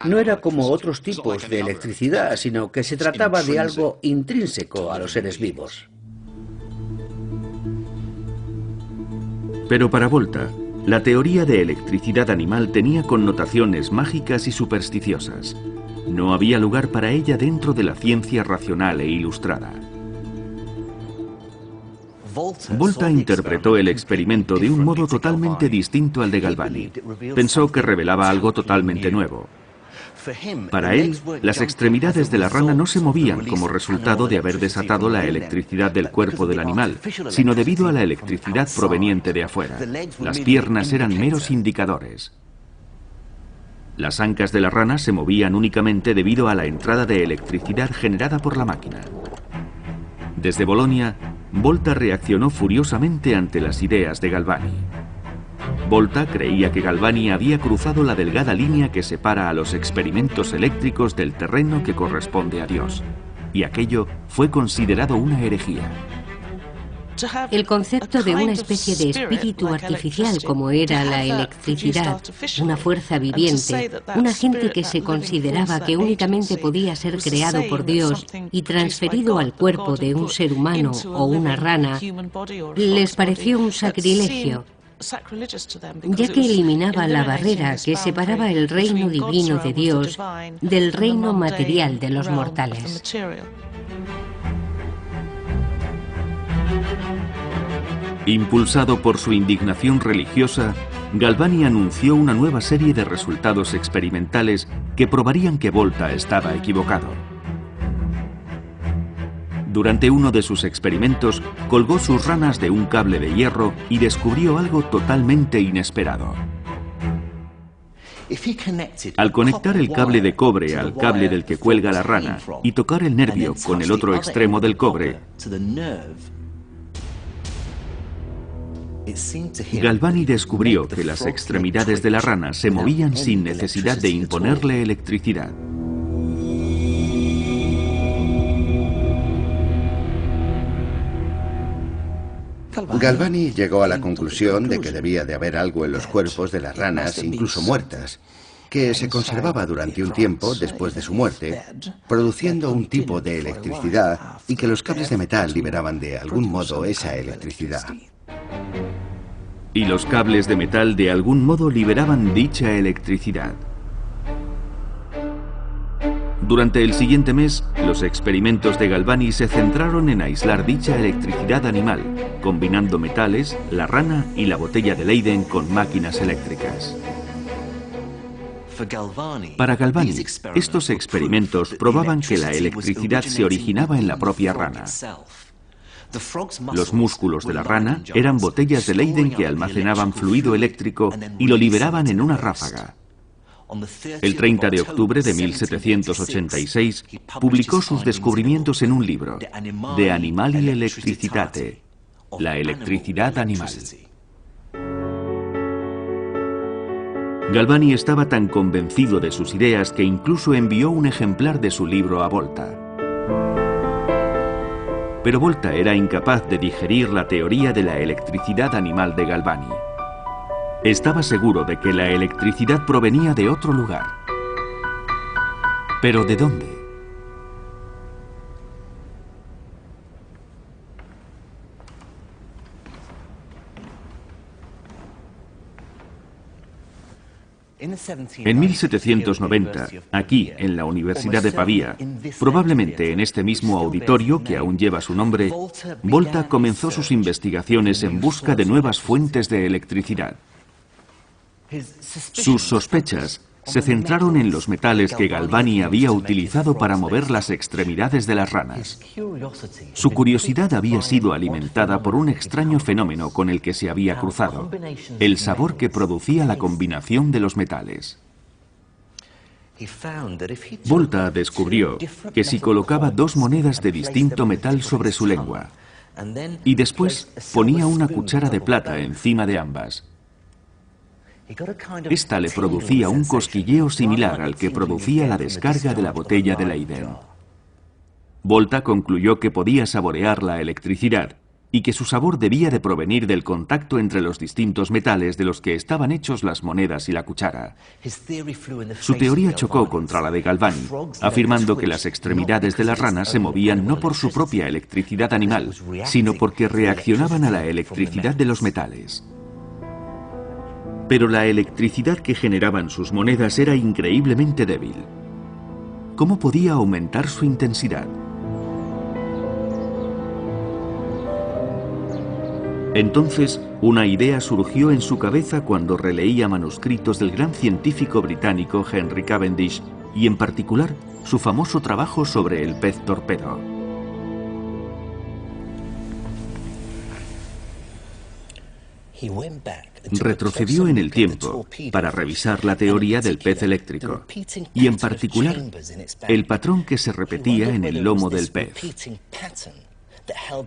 S3: No era como otros tipos de electricidad, sino que se trataba de algo intrínseco a los seres vivos.
S1: Pero para Volta, la teoría de electricidad animal tenía connotaciones mágicas y supersticiosas. No había lugar para ella dentro de la ciencia racional e ilustrada. Volta interpretó el experimento de un modo totalmente distinto al de Galvani. Pensó que revelaba algo totalmente nuevo. Para él, las extremidades de la rana no se movían como resultado de haber desatado la electricidad del cuerpo del animal, sino debido a la electricidad proveniente de afuera. Las piernas eran meros indicadores. Las ancas de la rana se movían únicamente debido a la entrada de electricidad generada por la máquina. Desde Bolonia, Volta reaccionó furiosamente ante las ideas de Galvani. Volta creía que Galvani había cruzado la delgada línea que separa a los experimentos eléctricos del terreno que corresponde a Dios, y aquello fue considerado una herejía.
S2: El concepto de una especie de espíritu artificial como era la electricidad, una fuerza viviente, un agente que se consideraba que únicamente podía ser creado por Dios y transferido al cuerpo de un ser humano o una rana, les pareció un sacrilegio, ya que eliminaba la barrera que separaba el reino divino de Dios del reino material de los mortales.
S1: Impulsado por su indignación religiosa, Galvani anunció una nueva serie de resultados experimentales que probarían que Volta estaba equivocado. Durante uno de sus experimentos, colgó sus ranas de un cable de hierro y descubrió algo totalmente inesperado. Al conectar el cable de cobre al cable del que cuelga la rana y tocar el nervio con el otro extremo del cobre, Galvani descubrió que las extremidades de la rana se movían sin necesidad de imponerle electricidad.
S4: Galvani llegó a la conclusión de que debía de haber algo en los cuerpos de las ranas, incluso muertas, que se conservaba durante un tiempo después de su muerte, produciendo un tipo de electricidad y que los cables de metal liberaban de algún modo esa electricidad.
S1: Y los cables de metal de algún modo liberaban dicha electricidad. Durante el siguiente mes, los experimentos de Galvani se centraron en aislar dicha electricidad animal, combinando metales, la rana y la botella de Leyden con máquinas eléctricas. Para Galvani, estos experimentos probaban que la electricidad se originaba en la propia rana. Los músculos de la rana eran botellas de Leyden que almacenaban fluido eléctrico y lo liberaban en una ráfaga. El 30 de octubre de 1786 publicó sus descubrimientos en un libro, De Animali Electricitate, la electricidad animal. Galvani estaba tan convencido de sus ideas que incluso envió un ejemplar de su libro a Volta. Pero Volta era incapaz de digerir la teoría de la electricidad animal de Galvani. Estaba seguro de que la electricidad provenía de otro lugar. ¿Pero de dónde? En 1790, aquí, en la Universidad de Pavía, probablemente en este mismo auditorio que aún lleva su nombre, Volta comenzó sus investigaciones en busca de nuevas fuentes de electricidad. Sus sospechas se centraron en los metales que Galvani había utilizado para mover las extremidades de las ranas. Su curiosidad había sido alimentada por un extraño fenómeno con el que se había cruzado, el sabor que producía la combinación de los metales. Volta descubrió que si colocaba dos monedas de distinto metal sobre su lengua y después ponía una cuchara de plata encima de ambas, esta le producía un cosquilleo similar al que producía la descarga de la botella de Leyden. Volta concluyó que podía saborear la electricidad y que su sabor debía de provenir del contacto entre los distintos metales de los que estaban hechos las monedas y la cuchara. Su teoría chocó contra la de Galvani, afirmando que las extremidades de las ranas se movían no por su propia electricidad animal, sino porque reaccionaban a la electricidad de los metales. Pero la electricidad que generaban sus monedas era increíblemente débil. ¿Cómo podía aumentar su intensidad? Entonces, una idea surgió en su cabeza cuando releía manuscritos del gran científico británico Henry Cavendish y, en particular, su famoso trabajo sobre el pez torpedo. Retrocedió en el tiempo para revisar la teoría del pez eléctrico y, en particular, el patrón que se repetía en el lomo del pez,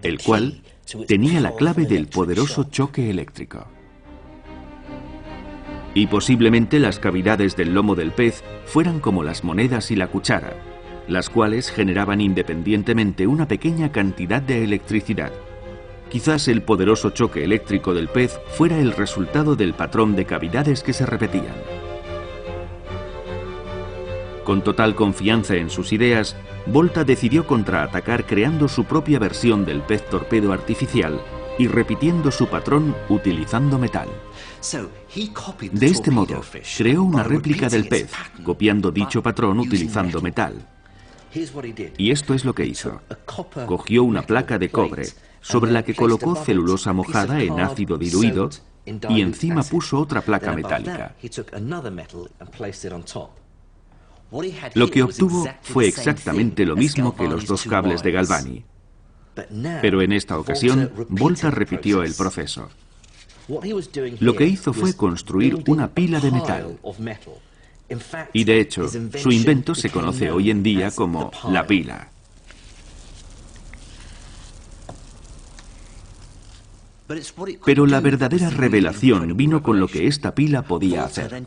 S1: el cual tenía la clave del poderoso choque eléctrico. Y posiblemente las cavidades del lomo del pez fueran como las monedas y la cuchara, las cuales generaban independientemente una pequeña cantidad de electricidad. Quizás el poderoso choque eléctrico del pez fuera el resultado del patrón de cavidades que se repetían. Con total confianza en sus ideas, Volta decidió contraatacar creando su propia versión del pez torpedo artificial y repitiendo su patrón utilizando metal. De este modo, creó una réplica del pez, copiando dicho patrón utilizando metal. Y esto es lo que hizo. Cogió una placa de cobre, sobre la que colocó celulosa mojada en ácido diluido y encima puso otra placa metálica. Lo que obtuvo fue exactamente lo mismo que los dos cables de Galvani. Pero en esta ocasión, Volta repitió el proceso. Lo que hizo fue construir una pila de metal. Y de hecho, su invento se conoce hoy en día como la pila. Pero la verdadera revelación vino con lo que esta pila podía hacer.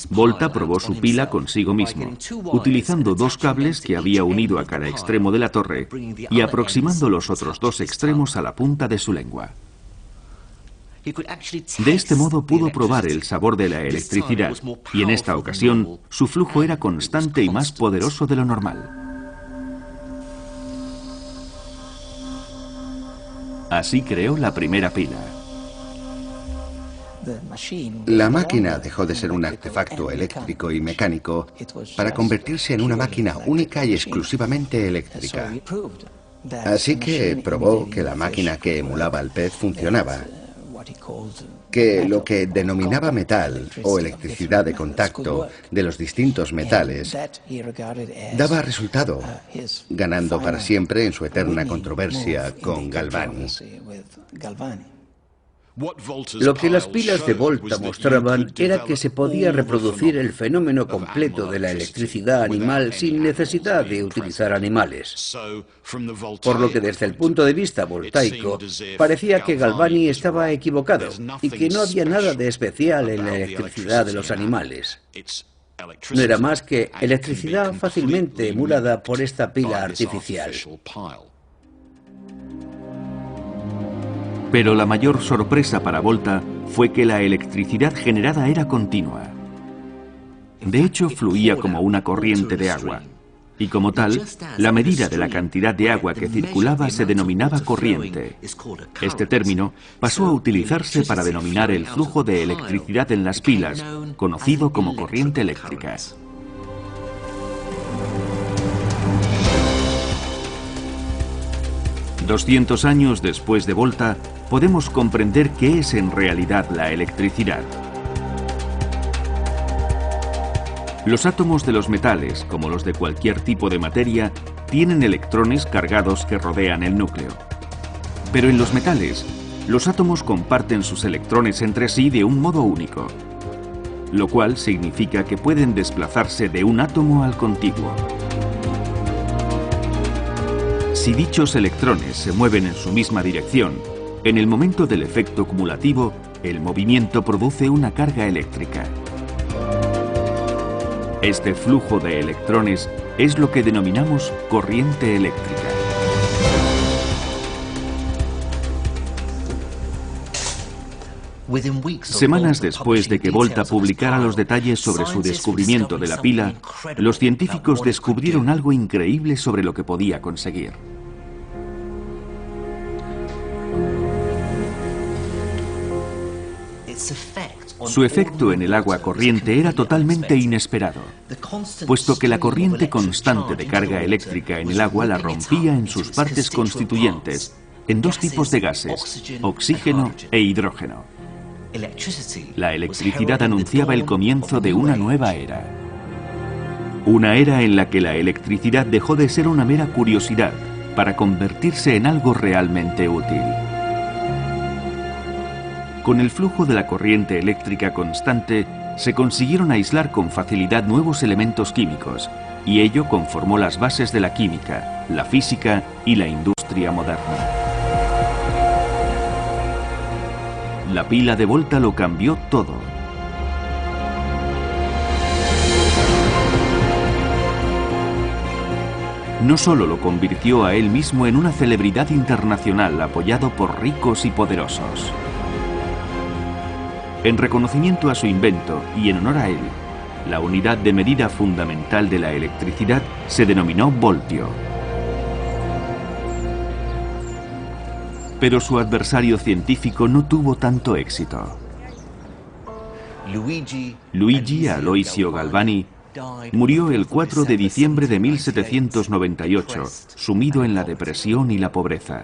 S1: Volta probó su pila consigo mismo, utilizando dos cables que había unido a cada extremo de la torre y aproximando los otros dos extremos a la punta de su lengua. De este modo pudo probar el sabor de la electricidad, y en esta ocasión su flujo era constante y más poderoso de lo normal. Así creó la primera pila.
S4: La máquina dejó de ser un artefacto eléctrico y mecánico para convertirse en una máquina única y exclusivamente eléctrica. Así que probó que la máquina que emulaba al pez funcionaba, que lo que denominaba metal o electricidad de contacto de los distintos metales daba resultado, ganando para siempre en su eterna controversia con Galvani.
S3: Lo que las pilas de Volta mostraban era que se podía reproducir el fenómeno completo de la electricidad animal sin necesidad de utilizar animales. Por lo que desde el punto de vista voltaico, parecía que Galvani estaba equivocado y que no había nada de especial en la electricidad de los animales. No era más que electricidad fácilmente emulada por esta pila artificial.
S1: Pero la mayor sorpresa para Volta fue que la electricidad generada era continua. De hecho, fluía como una corriente de agua. Y como tal, la medida de la cantidad de agua que circulaba se denominaba corriente. Este término pasó a utilizarse para denominar el flujo de electricidad en las pilas, conocido como corriente eléctrica. $200 años después de Volta, podemos comprender qué es en realidad la electricidad. Los átomos de los metales, como los de cualquier tipo de materia, tienen electrones cargados que rodean el núcleo. Pero en los metales, los átomos comparten sus electrones entre sí de un modo único, lo cual significa que pueden desplazarse de un átomo al contiguo. Si dichos electrones se mueven en su misma dirección, en el momento del efecto cumulativo, el movimiento produce una carga eléctrica. Este flujo de electrones es lo que denominamos corriente eléctrica. Semanas después de que Volta publicara los detalles sobre su descubrimiento de la pila, los científicos descubrieron algo increíble sobre lo que podía conseguir. Su efecto en el agua corriente era totalmente inesperado, puesto que la corriente constante de carga eléctrica en el agua la rompía en sus partes constituyentes, en dos tipos de gases, oxígeno e hidrógeno. La electricidad anunciaba el comienzo de una nueva era. Una era en la que la electricidad dejó de ser una mera curiosidad para convertirse en algo realmente útil. Con el flujo de la corriente eléctrica constante, se consiguieron aislar con facilidad nuevos elementos químicos, y ello conformó las bases de la química, la física y la industria moderna. La pila de Volta lo cambió todo. No solo lo convirtió a él mismo en una celebridad internacional apoyado por ricos y poderosos. En reconocimiento a su invento y en honor a él, la unidad de medida fundamental de la electricidad se denominó voltio. Pero su adversario científico no tuvo tanto éxito. Luigi Aloisio Galvani murió el 4 de diciembre de 1798, sumido en la depresión y la pobreza.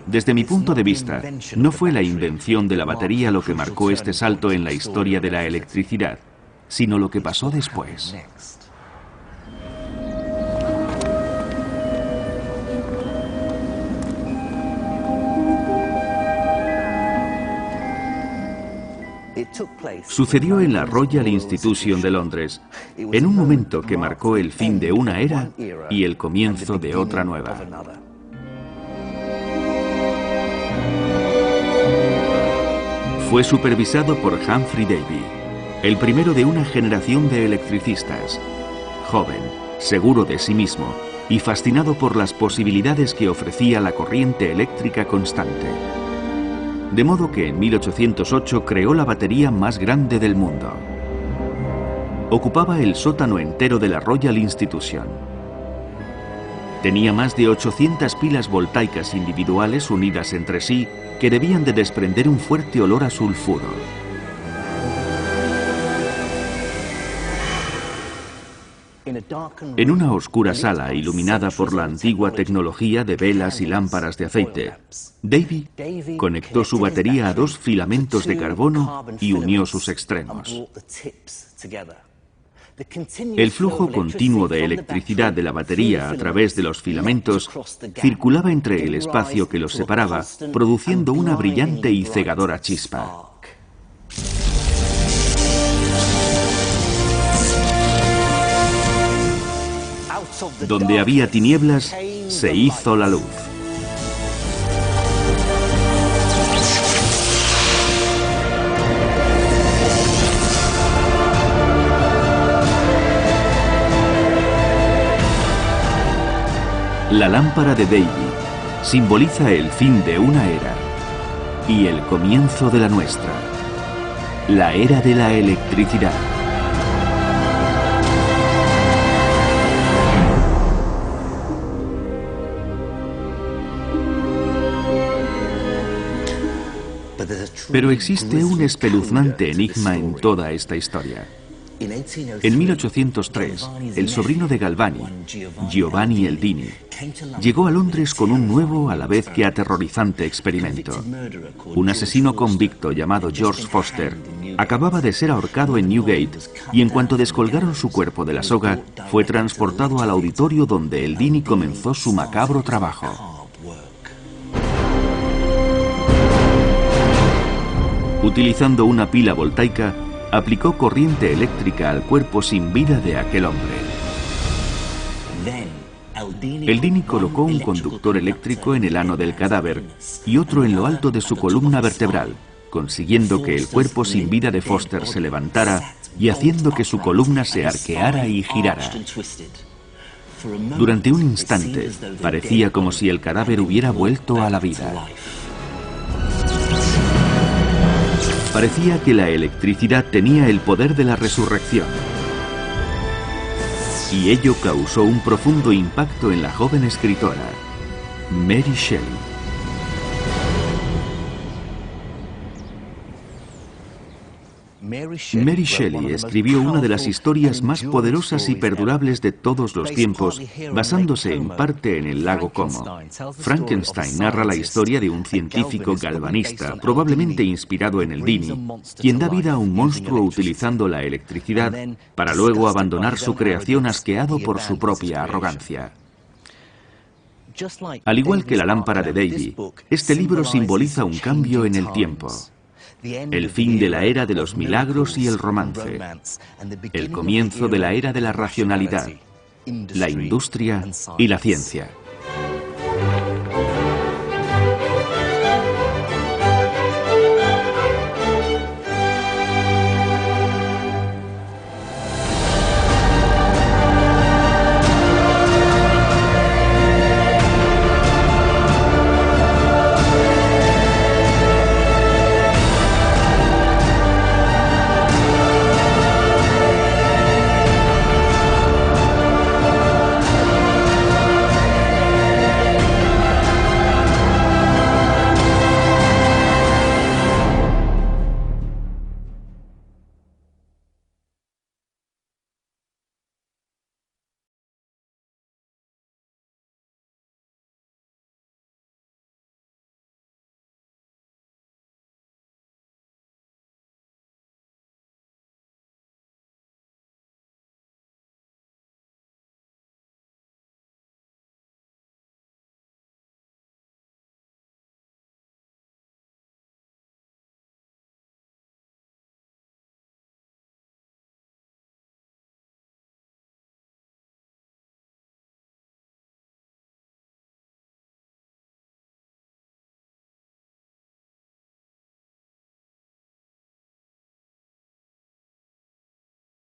S1: Desde mi punto de vista, no fue la invención de la batería lo que marcó este salto en la historia de la electricidad, sino lo que pasó después. Sucedió en la Royal Institution de Londres, en un momento que marcó el fin de una era y el comienzo de otra nueva. Fue supervisado por Humphrey Davy, el primero de una generación de electricistas, joven, seguro de sí mismo y fascinado por las posibilidades que ofrecía la corriente eléctrica constante. De modo que en 1808 creó la batería más grande del mundo. Ocupaba el sótano entero de la Royal Institution. Tenía más de 800 pilas voltaicas individuales unidas entre sí que debían de desprender un fuerte olor a sulfuro. En una oscura sala iluminada por la antigua tecnología de velas y lámparas de aceite, Davy conectó su batería a 2 filamentos de carbono y unió sus extremos. El flujo continuo de electricidad de la batería a través de los filamentos circulaba entre el espacio que los separaba, produciendo una brillante y cegadora chispa. Donde había tinieblas, se hizo la luz. La lámpara de Davy simboliza el fin de una era y el comienzo de la nuestra, la era de la electricidad. Pero existe un espeluznante enigma en toda esta historia. En 1803, el sobrino de Galvani, Giovanni Eldini, llegó a Londres con un nuevo, a la vez que aterrorizante experimento. Un asesino convicto llamado George Foster acababa de ser ahorcado en Newgate y en cuanto descolgaron su cuerpo de la soga, fue transportado al auditorio donde Eldini comenzó su macabro trabajo. Utilizando una pila voltaica, aplicó corriente eléctrica al cuerpo sin vida de aquel hombre. Eldini colocó un conductor eléctrico en el ano del cadáver y otro en lo alto de su columna vertebral, consiguiendo que el cuerpo sin vida de Foster se levantara y haciendo que su columna se arqueara y girara. Durante un instante, parecía como si el cadáver hubiera vuelto a la vida. Parecía que la electricidad tenía el poder de la resurrección. Y ello causó un profundo impacto en la joven escritora, Mary Shelley. Mary Shelley escribió una de las historias más poderosas y perdurables de todos los tiempos, basándose en parte en el lago Como. Frankenstein narra la historia de un científico galvanista, probablemente inspirado en Eldini, quien da vida a un monstruo utilizando la electricidad para luego abandonar su creación asqueado por su propia arrogancia. Al igual que la lámpara de Davy, este libro simboliza un cambio en el tiempo. El fin de la era de los milagros y el romance. El comienzo de la era de la racionalidad, la industria y la ciencia.